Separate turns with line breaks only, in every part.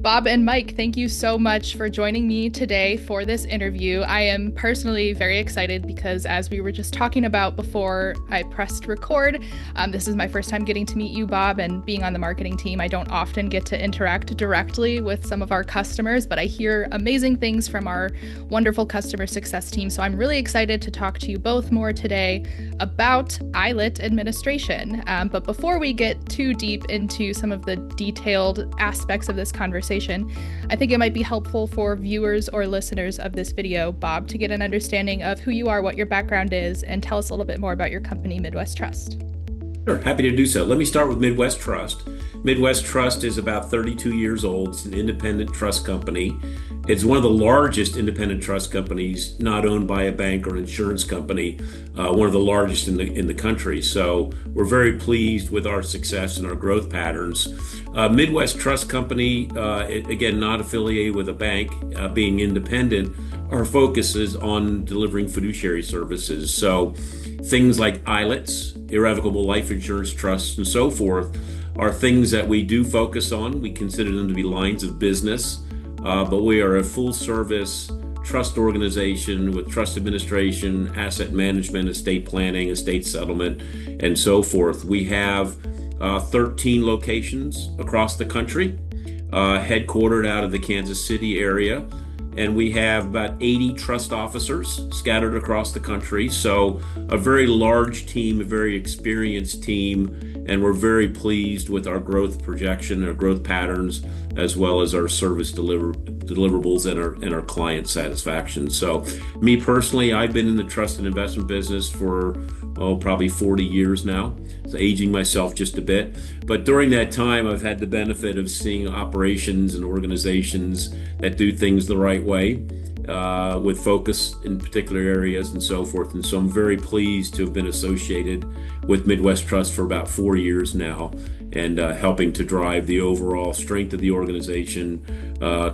Bob and Mike, thank you so much for joining me today for this interview. I am personally very excited because, as we were just talking about before I pressed record, this is my first time getting to meet you, Bob, and being on the marketing team. I don't often get to interact directly with some of our customers, but I hear amazing things from our wonderful customer success team. So I'm really excited to talk to you both more today about ILIT administration. But before we get too deep into some of the detailed aspects of this conversation, I think it might be helpful for viewers or listeners of this video, Bob, to get an understanding of who you are, what your background is, and tell us a little bit more about your company, Midwest Trust.
Sure, happy to do so. Let me start with Midwest Trust. Midwest Trust is about 32 years old. It's an independent trust company. It's one of the largest independent trust companies, not owned by a bank or insurance company, one of the largest in the country. So we're very pleased with our success and our growth patterns. Midwest Trust Company, again, not affiliated with a bank, being independent, our focus is on delivering fiduciary services. So things like ILITs, irrevocable life insurance trusts, and so forth are things that we do focus on. We consider them to be lines of business, but we are a full service trust organization with trust administration, asset management, estate planning, estate settlement, and so forth. We have 13 locations across the country, headquartered out of the Kansas City area. And we have about 80 trust officers scattered across the country. So a very large team, a very experienced team, and we're very pleased with our growth projection, our growth patterns, as well as our service deliverables and our client satisfaction. So me personally, I've been in the trust and investment business for probably 40 years now. It's aging myself just a bit. But during that time, I've had the benefit of seeing operations and organizations that do things the right way, with focus in particular areas and so forth. And so I'm very pleased to have been associated with Midwest Trust for about 4 years now, and helping to drive the overall strength of the organization,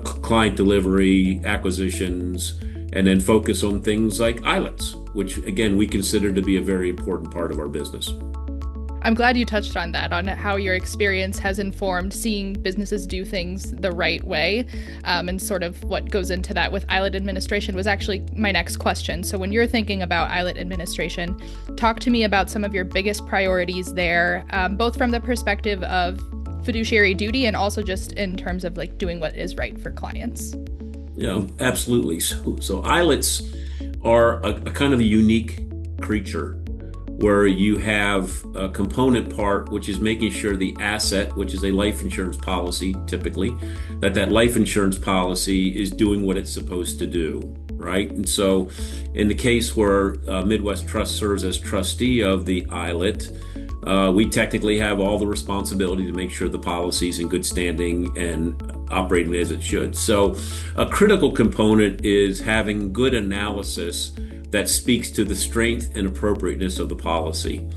client delivery, acquisitions, and then focus on things like ILITs, which again, we consider to be a very important part of our business.
I'm glad you touched on that, on how your experience has informed seeing businesses do things the right way, and sort of what goes into that with ILIT administration was actually my next question. So when you're thinking about ILIT administration, talk to me about some of your biggest priorities there, both from the perspective of fiduciary duty and also just in terms of like doing what is right for clients.
Yeah, absolutely. So ILITs are a kind of a unique creature, where you have a component part, which is making sure the asset, which is a life insurance policy, typically, that life insurance policy is doing what it's supposed to do, right? And so in the case where Midwest Trust serves as trustee of the ILIT, we technically have all the responsibility to make sure the policy is in good standing and operating as it should. So a critical component is having good analysis that speaks to the strength and appropriateness of the policy,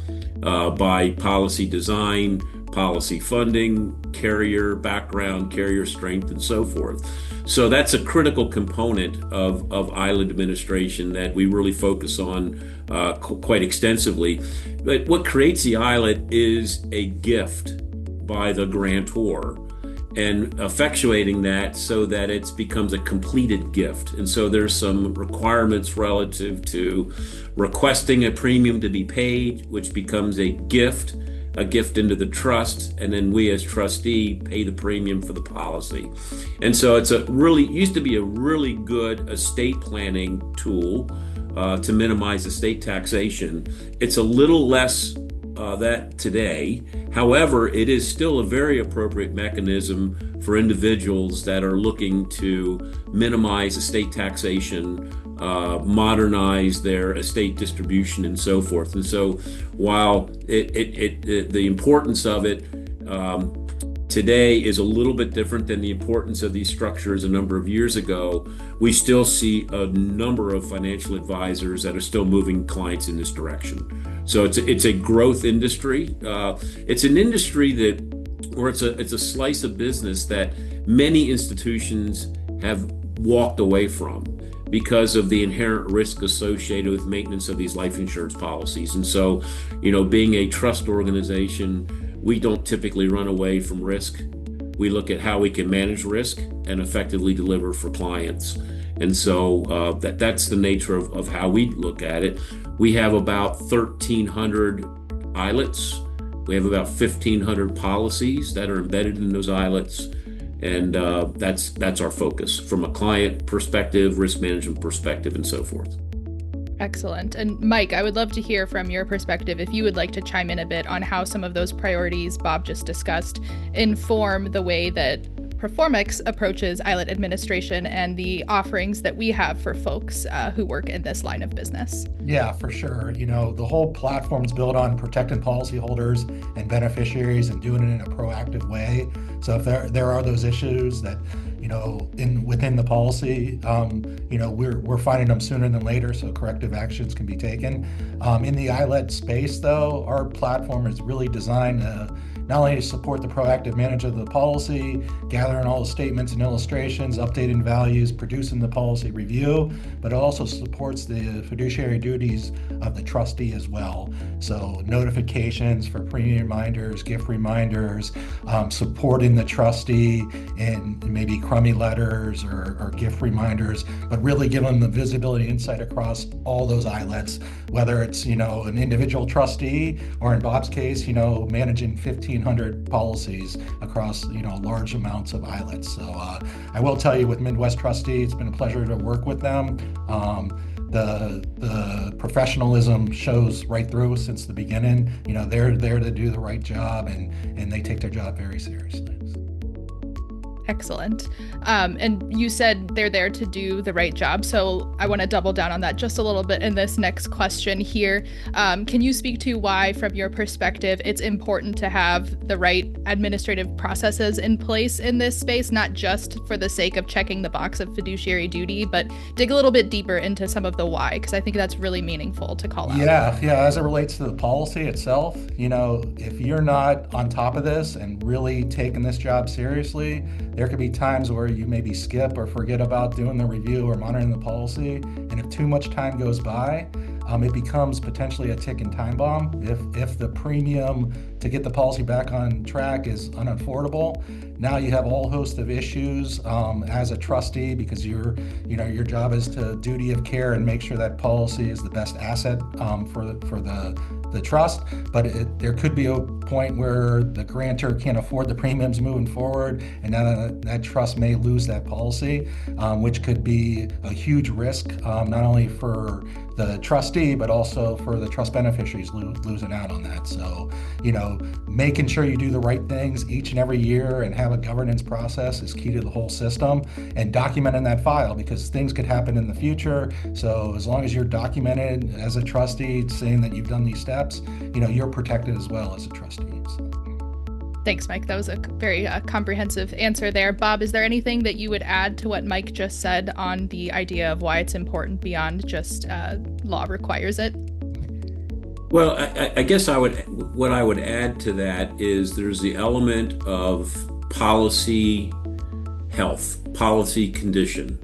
by policy design, policy funding, carrier background, carrier strength, and so forth. So that's a critical component of ILIT administration that we really focus on quite extensively. But what creates the ILIT is a gift by the grantor, and effectuating that so that it becomes a completed gift. And so there's some requirements relative to requesting a premium to be paid, which becomes a gift into the trust, and then we as trustee pay the premium for the policy. And so it's used to be a really good estate planning tool to minimize estate taxation. It's a little less that today. However, it is still a very appropriate mechanism for individuals that are looking to minimize estate taxation, modernize their estate distribution, and so forth. And so while the importance of it today is a little bit different than the importance of these structures a number of years ago, we still see a number of financial advisors that are still moving clients in this direction. So it's a growth industry. It's an industry it's a slice of business that many institutions have walked away from because of the inherent risk associated with maintenance of these life insurance policies. And so, being a trust organization, we don't typically run away from risk. We look at how we can manage risk and effectively deliver for clients. And so that's the nature of how we look at it. We have about 1,300 ILITs. We have about 1,500 policies that are embedded in those ILITs. And that's our focus from a client perspective, risk management perspective, and so forth.
Excellent. And Mike, I would love to hear from your perspective if you would like to chime in a bit on how some of those priorities Bob just discussed inform the way that Proformex approaches ILIT administration and the offerings that we have for folks who work in this line of business.
Yeah, for sure. The whole platform's built on protecting policyholders and beneficiaries and doing it in a proactive way. So if there are those issues that within the policy, we're finding them sooner than later, so corrective actions can be taken. In the ILIT space, though, our platform is really designed to not only to support the proactive management of the policy, gathering all the statements and illustrations, updating values, producing the policy review, but it also supports the fiduciary duties of the trustee as well. So notifications for premium reminders, gift reminders, supporting the trustee in maybe crummy letters or gift reminders, but really giving them the visibility insight across all those ILITs, whether it's, an individual trustee or in Bob's case, managing 1,500 policies across, large amounts of ILITs. So I will tell you with Midwest Trustee, it's been a pleasure to work with them. The professionalism shows right through since the beginning. They're there to do the right job and they take their job very seriously.
Excellent. And you said they're there to do the right job. So I want to double down on that just a little bit in this next question here. Can you speak to why, from your perspective, it's important to have the right administrative processes in place in this space, not just for the sake of checking the box of fiduciary duty, but dig a little bit deeper into some of the why, because I think that's really meaningful to call out.
Yeah. As it relates to the policy itself, if you're not on top of this and really taking this job seriously, there could be times where you maybe skip or forget about doing the review or monitoring the policy. And if too much time goes by, it becomes potentially a ticking time bomb. If the premium to get the policy back on track is unaffordable, now you have a whole host of issues as a trustee, because your job is to duty of care and make sure that policy is the best asset for the trust. But there could be a point where the grantor can't afford the premiums moving forward, and now that trust may lose that policy, which could be a huge risk, not only for the trustee, but also for the trust beneficiaries losing out on that. So, making sure you do the right things each and every year and have a governance process is key to the whole system, and documenting that file, because things could happen in the future. So as long as you're documented as a trustee saying that you've done these steps, you're protected as well as a trustee. So.
Thanks, Mike. That was a very comprehensive answer there. Bob, is there anything that you would add to what Mike just said on the idea of why it's important beyond just law requires it?
Well, I guess what I would add to that is there's the element of policy health, policy condition.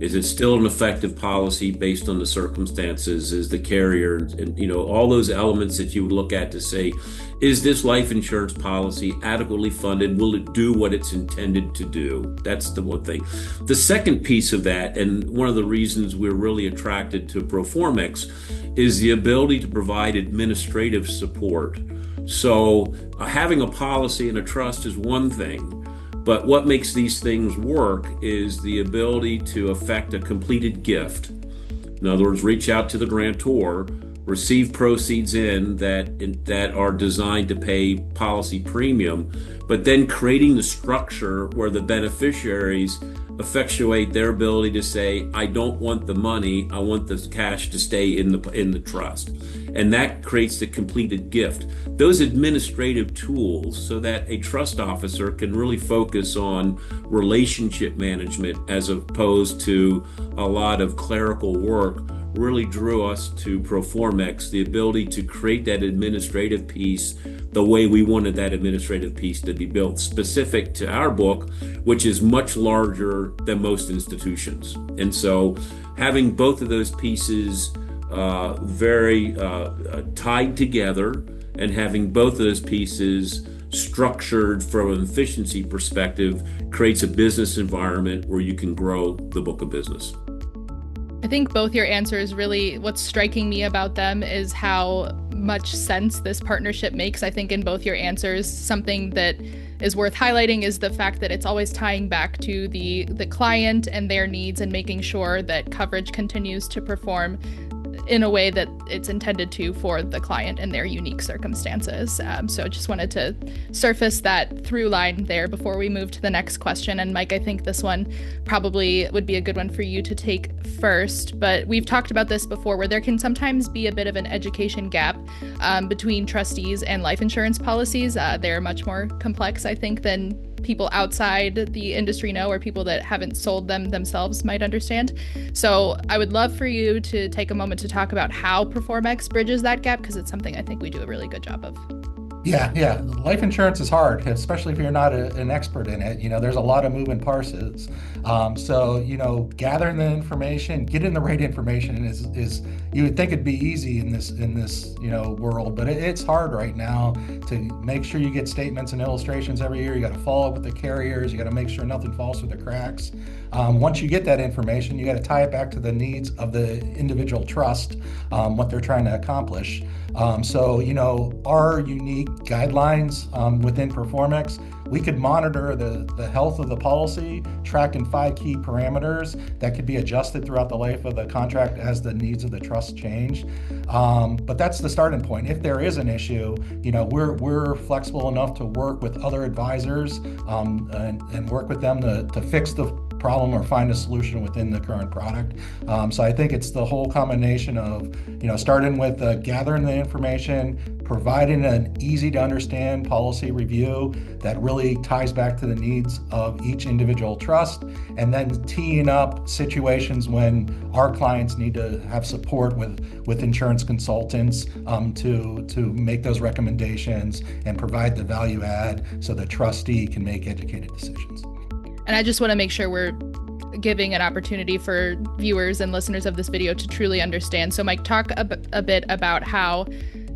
Is it still an effective policy based on the circumstances? Is the carrier and all those elements that you would look at to say, is this life insurance policy adequately funded? Will it do what it's intended to do? That's the one thing. The second piece of that, and one of the reasons we're really attracted to Proformex, is the ability to provide administrative support. So having a policy and a trust is one thing. But what makes these things work is the ability to effect a completed gift. In other words, reach out to the grantor, receive proceeds that are designed to pay policy premium, but then creating the structure where the beneficiaries effectuate their ability to say, I don't want the money, I want the cash to stay in the trust. And that creates the completed gift. Those administrative tools, so that a trust officer can really focus on relationship management as opposed to a lot of clerical work, really drew us to Proformex, the ability to create that administrative piece the way we wanted that administrative piece to be built, specific to our book, which is much larger than most institutions. And so having both of those pieces very tied together, and having both of those pieces structured from an efficiency perspective, creates a business environment where you can grow the book of business.
I think both your answers really, what's striking me about them is how much sense this partnership makes. I think in both your answers, something that is worth highlighting is the fact that it's always tying back to the client and their needs and making sure that coverage continues to perform in a way that it's intended to for the client and their unique circumstances. So just wanted to surface that through line there before we move to the next question. And Mike, I think this one probably would be a good one for you to take first, but we've talked about this before where there can sometimes be a bit of an education gap between trustees and life insurance policies. They're much more complex, I think, than people outside the industry know, or people that haven't sold them themselves might understand. So I would love for you to take a moment to talk about how Proformex bridges that gap, because it's something I think we do a really good job of.
Yeah. Life insurance is hard, especially if you're not an expert in it. There's a lot of moving parts. So, gathering the information, getting the right information is you would think it'd be easy in this world, but it's hard right now to make sure you get statements and illustrations every year. You got to follow up with the carriers. You got to make sure nothing falls through the cracks. Once you get that information, you got to tie it back to the needs of the individual trust, what they're trying to accomplish. So, our unique guidelines within Proformex, we could monitor the health of the policy, tracking 5 key parameters that could be adjusted throughout the life of the contract as the needs of the trust change. But that's the starting point. If there is an issue, we're flexible enough to work with other advisors and work with them to fix the problem or find a solution within the current product. So I think it's the whole combination of, starting with gathering the information, providing an easy to understand policy review that really ties back to the needs of each individual trust, and then teeing up situations when our clients need to have support with insurance consultants to make those recommendations and provide the value add so the trustee can make educated decisions.
And I just want to make sure we're giving an opportunity for viewers and listeners of this video to truly understand. So Mike, talk a bit about how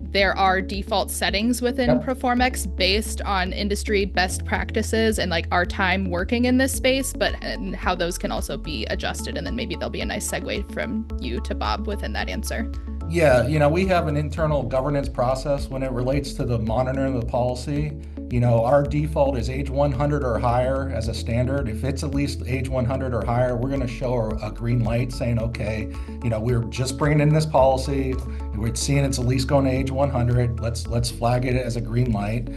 there are default settings within Proformex based on industry best practices and like our time working in this space, and how those can also be adjusted. And then maybe there'll be a nice segue from you to Bob within that answer.
Yeah, we have an internal governance process when it relates to the monitoring of the policy. Our default is age 100 or higher as a standard. If it's at least age 100 or higher, we're going to show a green light saying, okay, we're just bringing in this policy. We're seeing it's at least going to age 100. Let's flag it as a green light.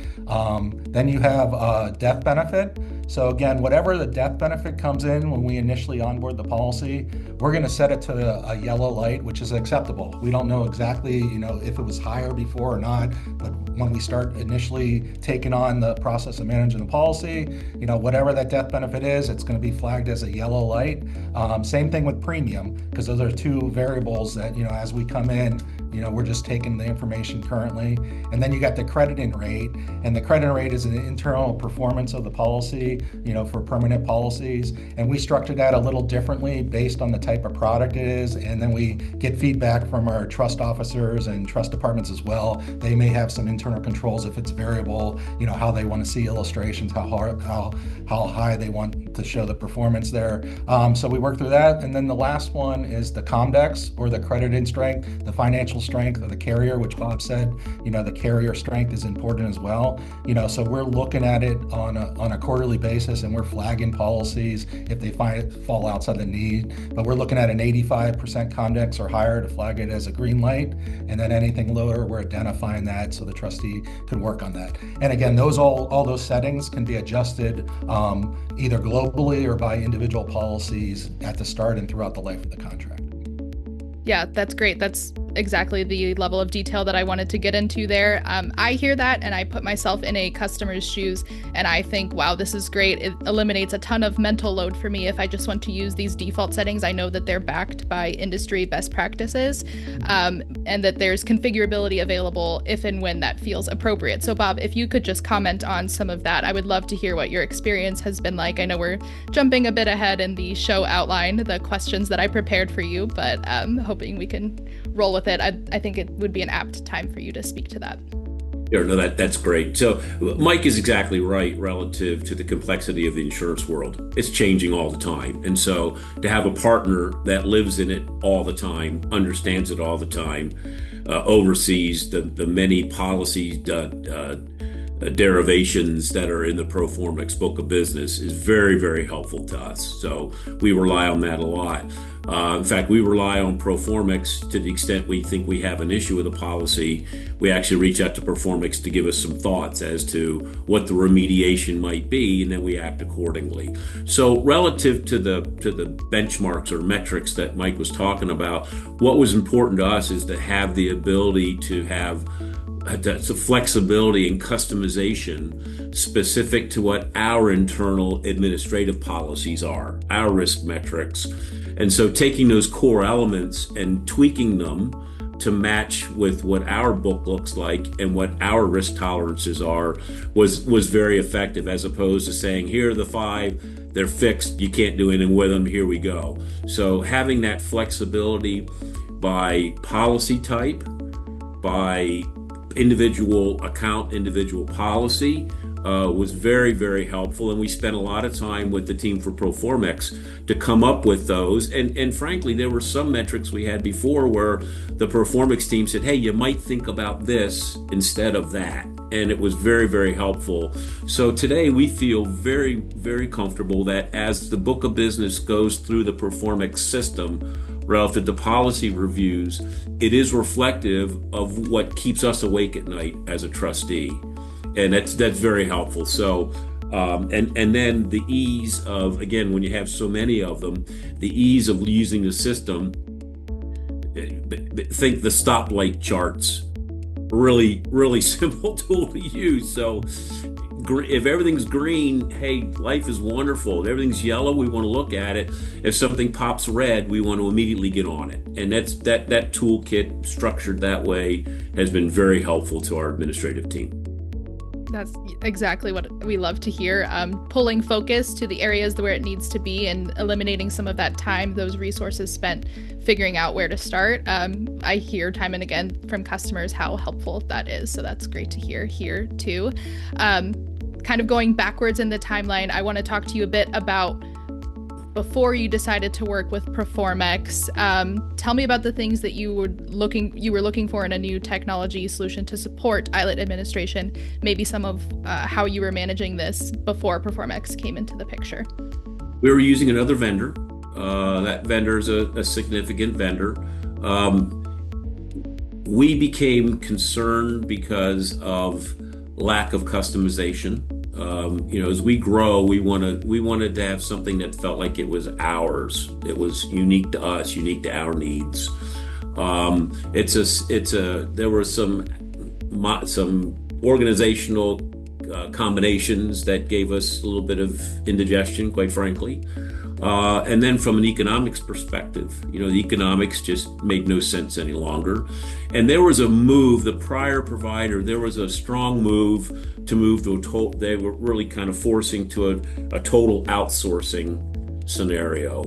Then you have a death benefit. So again, whatever the death benefit comes in when we initially onboard the policy, we're going to set it to a yellow light, which is acceptable. We don't know exactly, if it was higher before or not, but when we start initially taking on the process of managing the policy, whatever that death benefit is, it's going to be flagged as a yellow light. Same thing with premium, because those are two variables that, as we come in, we're just taking the information currently. And then you got the crediting rate, and the crediting rate is an internal performance of the policy, for permanent policies. And we structure that a little differently based on the type of product it is. And then we get feedback from our trust officers and trust departments as well. They may have some internal controls if it's variable, how they want to see illustrations, how high they want to show the performance there. So we work through that. And then the last one is the Comdex, or the crediting strength, the financial strength of the carrier, which Bob said, the carrier strength is important as well. So we're looking at it on a quarterly basis, and we're flagging policies if they fall outside the need. But we're looking at an 85% Comdex or higher to flag it as a green light, and then anything lower, we're identifying that so the trustee can work on that. And again, all those settings can be adjusted either globally or by individual policies at the start and throughout the life of the contract.
Yeah, that's great. That's exactly the level of detail that I wanted to get into there. I hear that and I put myself in a customer's shoes and I think, wow, this is great. It eliminates a ton of mental load for me if I just want to use these default settings. I know that they're backed by industry best practices and that there's configurability available if and when that feels appropriate. So Bob, if you could just comment on some of that, I would love to hear what your experience has been like. I know we're jumping a bit ahead in the show outline, the questions that I prepared for you, but hoping we can roll with it. I think it would be an apt time for you to speak to that.
Yeah, no, that's great. So Mike is exactly right relative to the complexity of the insurance world. It's changing all the time. And so to have a partner that lives in it all the time, understands it all the time, oversees the many policy derivations that are in the Proformex book of business is very, very helpful to us. So we rely on that a lot. In fact, we rely on Proformex to the extent we think we have an issue with a policy. We actually reach out to Proformex to give us some thoughts as to what the remediation might be, and then we act accordingly. So relative to the benchmarks or metrics that Mike was talking about, what was important to us is to have the ability to have that's a flexibility and customization specific to what our internal administrative policies are, our risk metrics. And so taking those core elements and tweaking them to match with what our book looks like and what our risk tolerances are was very effective, as opposed to saying, here are the five, they're fixed, you can't do anything with them, here we go. So having that flexibility by policy type, by individual account, individual policy was very, very helpful. And we spent a lot of time with the team for Proformex to come up with those. And frankly, there were some metrics we had before where the Proformex team said, hey, you might think about this instead of that. And it was very, very helpful. So today we feel very, very comfortable that as the book of business goes through the Proformex system, relative to policy reviews, it is reflective of what keeps us awake at night as a trustee. And that's very helpful. So, and then the ease of, again, when you have so many of them, the ease of using the system, think the stoplight charts, really, really simple tool to use. So if everything's green, hey, life is wonderful. If everything's yellow, we want to look at it. If something pops red, we want to immediately get on it. And that toolkit structured that way has been very helpful to our administrative team.
That's exactly what we love to hear. Pulling focus to the areas where it needs to be and eliminating some of that time, those resources spent figuring out where to start. I hear time and again from customers how helpful that is. So that's great to hear here too. Kind of going backwards in the timeline, I want to talk to you a bit about before you decided to work with Proformex. Tell me about the things that you were looking for in a new technology solution to support ILIT administration, maybe some of how you were managing this before Proformex came into the picture.
We were using another vendor. That vendor is a significant vendor. We became concerned because of lack of customization. As we grow, we wanted to have something that felt like it was ours. It was unique to us, unique to our needs. There were some organizational combinations that gave us a little bit of indigestion, quite frankly. And then from an economics perspective, the economics just made no sense any longer. And there was a move, the prior provider, there was a strong move to a total, they were really kind of forcing to a total outsourcing scenario.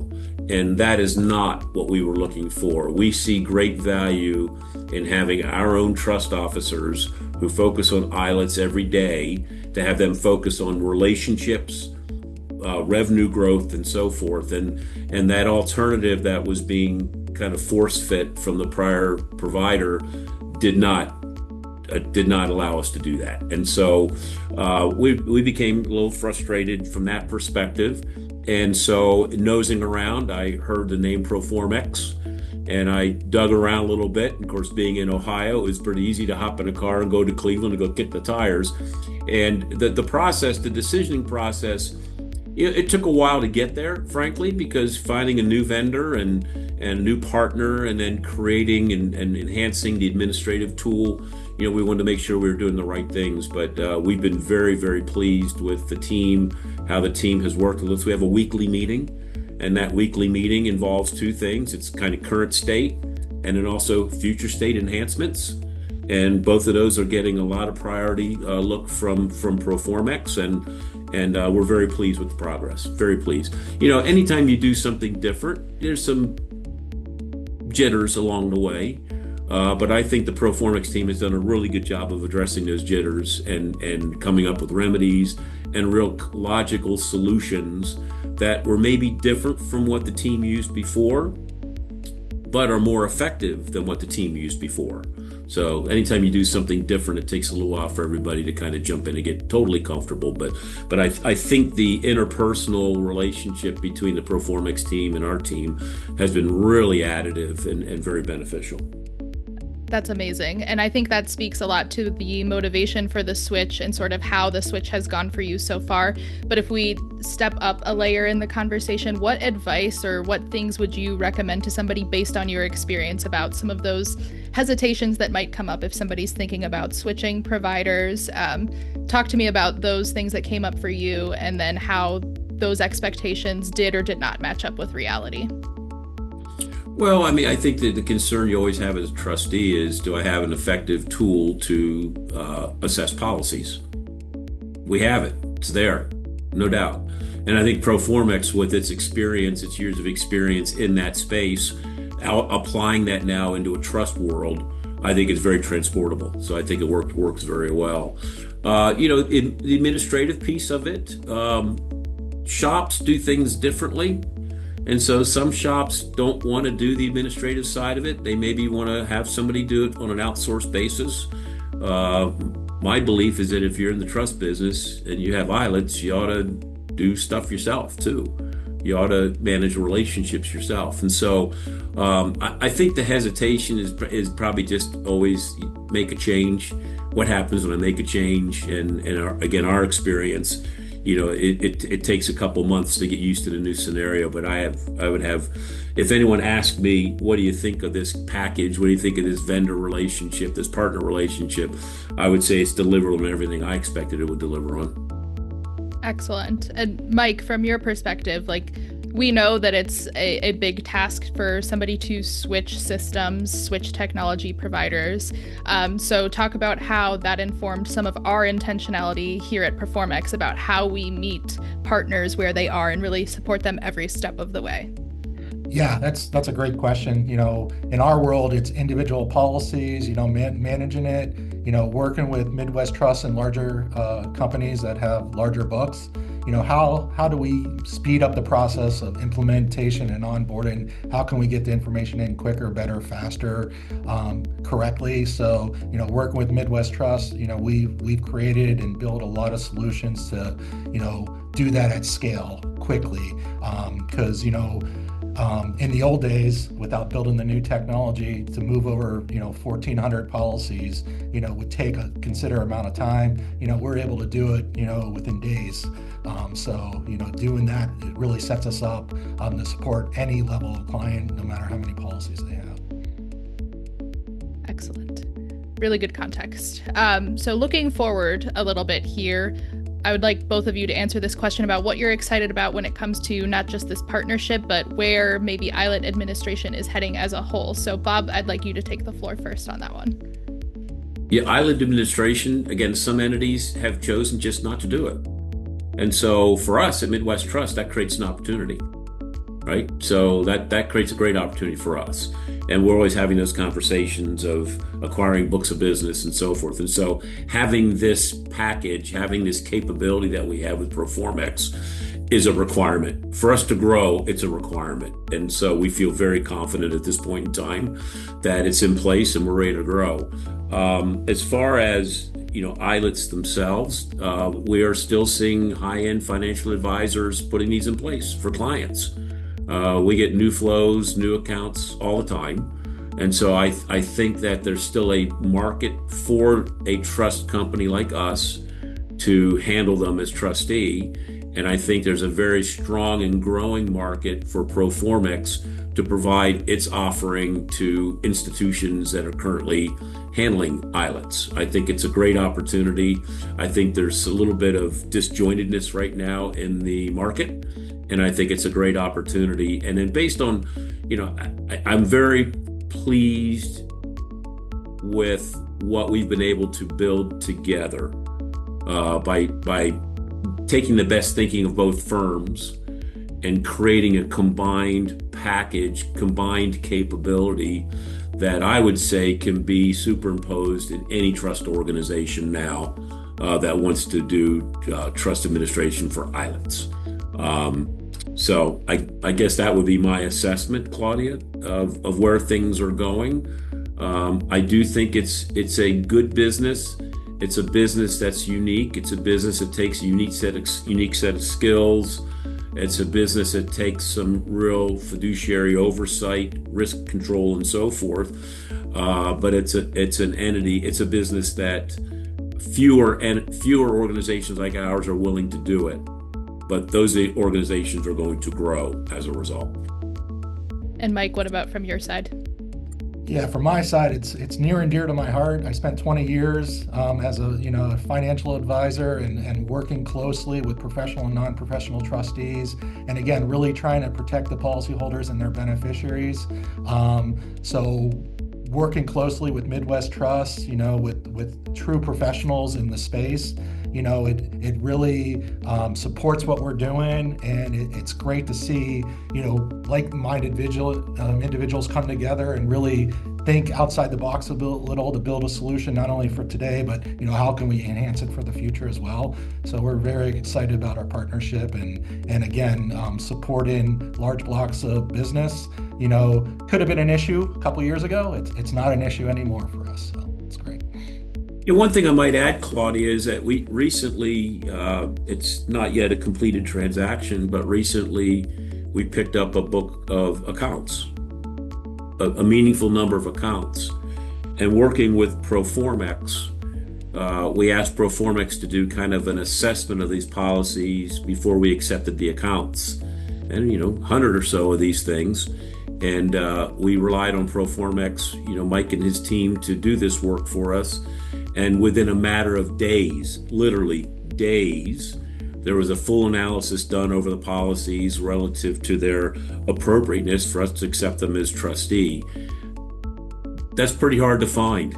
And that is not what we were looking for. We see great value in having our own trust officers who focus on ILITs every day, to have them focus on relationships, revenue growth, and so forth. And that alternative that was being kind of force fit from the prior provider did not allow us to do that. And so we became a little frustrated from that perspective. And so nosing around, I heard the name Proformex, and I dug around a little bit. Of course, being in Ohio, it was pretty easy to hop in a car and go to Cleveland to go kick the tires. And the decisioning process, it took a while to get there, frankly, because finding a new vendor and a new partner, and then creating and enhancing the administrative tool, we wanted to make sure we were doing the right things. But we've been very, very pleased with the team, how the team has worked with us. We have a weekly meeting, and that weekly meeting involves two things. It's kind of current state and then also future state enhancements. And both of those are getting a lot of priority look from Proformex, and we're very pleased with the progress. Very pleased. Anytime you do something different, there's some jitters along the way. But I think the Proformex team has done a really good job of addressing those jitters and coming up with remedies and real logical solutions that were maybe different from what the team used before, but are more effective than what the team used before. So anytime you do something different, it takes a little while for everybody to kind of jump in and get totally comfortable. But I think the interpersonal relationship between the Proformex team and our team has been really additive and very beneficial.
That's amazing. And I think that speaks a lot to the motivation for the switch and sort of how the switch has gone for you so far. But if we step up a layer in the conversation, what advice or what things would you recommend to somebody based on your experience about some of those hesitations that might come up if somebody's thinking about switching providers? Talk to me about those things that came up for you and then how those expectations did or did not match up with reality.
Well, I mean, I think that the concern you always have as a trustee is, do I have an effective tool to assess policies? We have it. It's there, no doubt. And I think Proformex, with its experience, its years of experience in that space, applying that now into a trust world, I think it's very transportable. So I think it works very well. In the administrative piece of it, shops do things differently. And so some shops don't want to do the administrative side of it. They maybe want to have somebody do it on an outsourced basis. My belief is that if you're in the trust business and you have ILITs, you ought to do stuff yourself too. You ought to manage relationships yourself. And so I think the hesitation is probably just always make a change. What happens when I make a change? And again, our experience, it takes a couple months to get used to the new scenario. But I would have, if anyone asked me, what do you think of this package? What do you think of this vendor relationship, this partner relationship? I would say it's delivered on everything I expected it would deliver on.
Excellent. And Mike, from your perspective, we know that it's a big task for somebody to switch systems, switch technology providers. So talk about how that informed some of our intentionality here at Proformex about how we meet partners where they are and really support them every step of the way.
Yeah, that's a great question. In our world, it's individual policies, managing it, working with Midwest trusts and larger companies that have larger books. How do we speed up the process of implementation and onboarding? How can we get the information in quicker, better, faster, correctly? So, working with Midwest Trust, we've created and built a lot of solutions to, do that at scale quickly. Because, in the old days, without building the new technology, to move over, 1,400 policies, would take a considerable amount of time. We're able to do it, within days. So, doing that, it really sets us up to support any level of client, no matter how many policies they have.
Excellent. Really good context. So looking forward a little bit here, I would like both of you to answer this question about what you're excited about when it comes to not just this partnership, but where maybe ILIT administration is heading as a whole. So Bob, I'd like you to take the floor first on that one.
Yeah, ILIT administration, again, some entities have chosen just not to do it. And so for us at Midwest Trust, that creates an opportunity, right? So that creates a great opportunity for us. And we're always having those conversations of acquiring books of business and so forth. And so having this package, having this capability that we have with Proformex is a requirement. For us to grow, it's a requirement. And so we feel very confident at this point in time that it's in place and we're ready to grow. As far as ILITs themselves, we are still seeing high-end financial advisors putting these in place for clients. We get new flows, new accounts all the time. And so I think that there's still a market for a trust company like us to handle them as trustee. And I think there's a very strong and growing market for Proformex to provide its offering to institutions that are currently handling ILITs. I think it's a great opportunity. I think there's a little bit of disjointedness right now in the market, and I think it's a great opportunity. And then based on, I'm very pleased with what we've been able to build together by taking the best thinking of both firms and creating a combined package, combined capability that I would say can be superimposed in any trust organization now that wants to do trust administration for ILITs. So I guess that would be my assessment, Claudia, of where things are going. I do think it's a good business. It's a business that's unique. It's a business that takes a unique set of skills. It's a business that takes some real fiduciary oversight, risk control, and so forth. But it's an entity. It's a business that fewer organizations like ours are willing to do it. But those organizations are going to grow as a result.
And Mike, what about from your side?
Yeah, from my side, it's near and dear to my heart. I spent 20 years as a financial advisor and working closely with professional and non-professional trustees, and again, really trying to protect the policyholders and their beneficiaries. So working closely with Midwest Trust, with true professionals in the space, it really supports what we're doing, and it's great to see, like-minded individuals come together and really think outside the box a little to build a solution, not only for today, but how can we enhance it for the future as well. So we're very excited about our partnership, and again, supporting large blocks of business. Could have been an issue a couple years ago. It's not an issue anymore for us. So it's great.
One thing I might add, Claudia, is that we recently, it's not yet a completed transaction, but recently we picked up a book of accounts, a meaningful number of accounts. And working with Proformex, we asked Proformex to do kind of an assessment of these policies before we accepted the accounts. And, 100 or so of these things. And we relied on Proformex, Mike and his team, to do this work for us. And within a matter of days, literally days, there was a full analysis done over the policies relative to their appropriateness for us to accept them as trustee. That's pretty hard to find,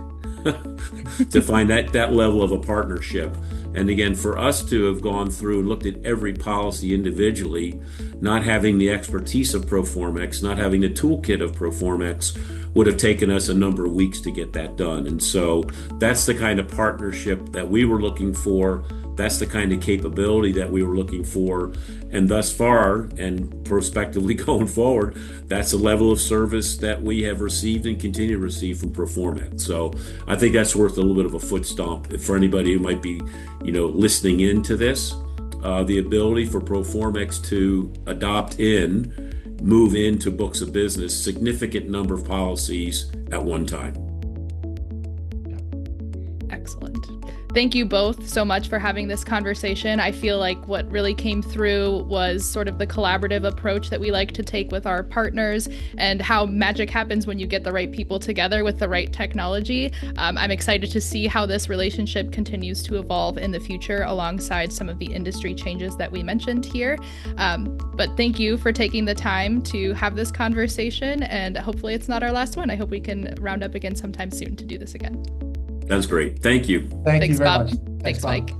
to find that level of a partnership. And again, for us to have gone through and looked at every policy individually, not having the expertise of Proformex, not having the toolkit of Proformex, would have taken us a number of weeks to get that done. And so that's the kind of partnership that we were looking for. That's the kind of capability that we were looking for. And thus far, and prospectively going forward, that's the level of service that we have received and continue to receive from Proformex. So I think that's worth a little bit of a foot stomp for anybody who might be, listening into this. The ability for Proformex to move into books of business, significant number of policies at one time.
Excellent. Thank you both so much for having this conversation. I feel like what really came through was sort of the collaborative approach that we like to take with our partners, and how magic happens when you get the right people together with the right technology. I'm excited to see how this relationship continues to evolve in the future alongside some of the industry changes that we mentioned here. But thank you for taking the time to have this conversation, and hopefully it's not our last one. I hope we can round up again sometime soon to do this again.
That's great. Thank you.
Thanks,
you very
Bob.
Much. Thanks, Mike.